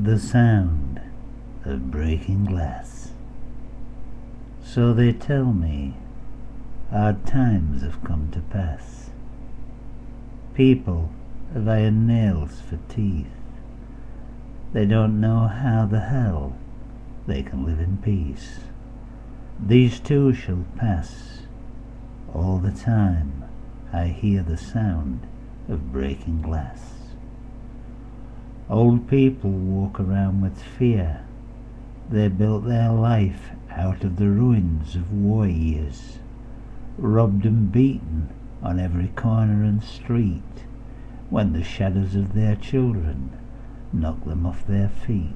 The sound of breaking glass. So they tell me, hard times have come to pass. People have iron nails for teeth. They don't know how the hell they can live in peace. These too shall pass. All the time I hear the sound of breaking glass. Old people walk around with fear. They built their life out of the ruins of war years, robbed and beaten on every corner and street, when the shadows of their children knocked them off their feet.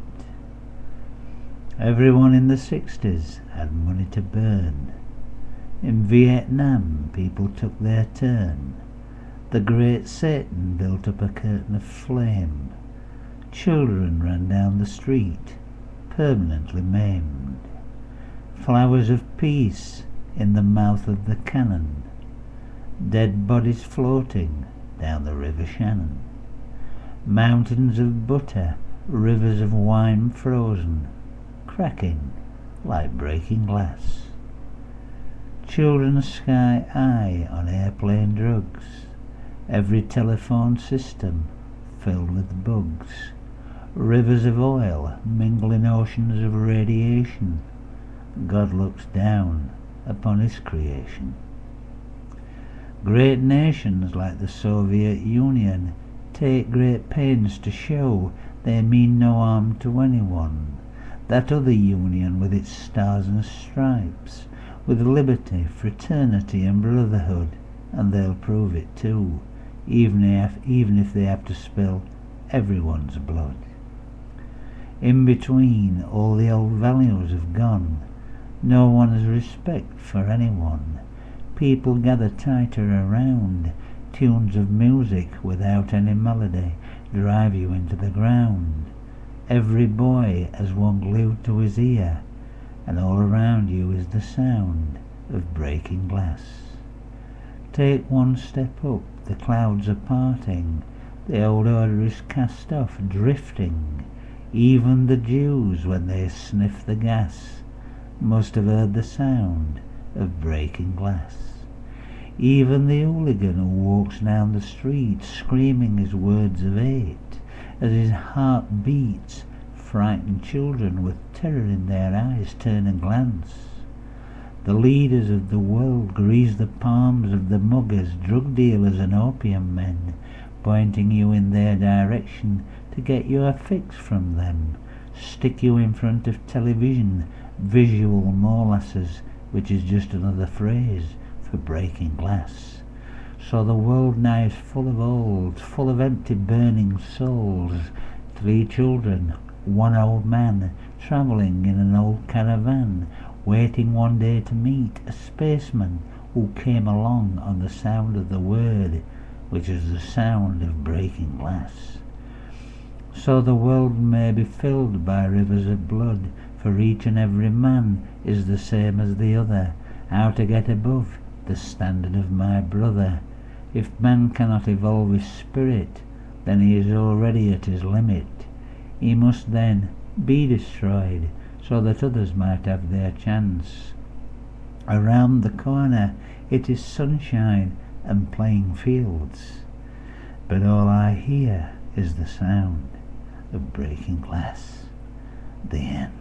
Everyone in the 60s had money to burn. In Vietnam people took their turn. The great Satan built up a curtain of flame. Children ran down the street, permanently maimed. Flowers of peace in the mouth of the cannon. Dead bodies floating down the river Shannon. Mountains of butter, rivers of wine frozen, cracking like breaking glass. Children sky high on airplane drugs. Every telephone system filled with bugs. Rivers of oil mingle in oceans of radiation. God looks down upon his creation. Great nations like the Soviet Union take great pains to show they mean no harm to anyone. That other union with its stars and stripes, with liberty, fraternity and brotherhood, and they'll prove it too, even if they have to spill everyone's blood. In between, all the old values have gone. No one has respect for anyone. People gather tighter around. Tunes of music without any melody drive you into the ground. Every boy has one glued to his ear, and all around you is the sound of breaking glass. Take one step up, the clouds are parting. The old order is cast off, drifting. Even the Jews, when they sniff the gas, must have heard the sound of breaking glass. Even the hooligan who walks down the street screaming his words of hate, as his heart beats, frightened children with terror in their eyes turn and glance. The leaders of the world grease the palms of the muggers, drug dealers and opium men, pointing you in their direction to get your fix from them, stick you in front of television, visual molasses, which is just another phrase for breaking glass. So the world now is full of old, full of empty burning souls. 3 children, 1 old man, travelling in an old caravan, waiting one day to meet a spaceman who came along on the sound of the word, which is the sound of breaking glass. So the world may be filled by rivers of blood, for each and every man is the same as the other. How to get above the standard of my brother? If man cannot evolve his spirit, then he is already at his limit. He must then be destroyed, so that others might have their chance. Around the corner it is sunshine and playing fields, but all I hear is the sound of breaking glass. The end.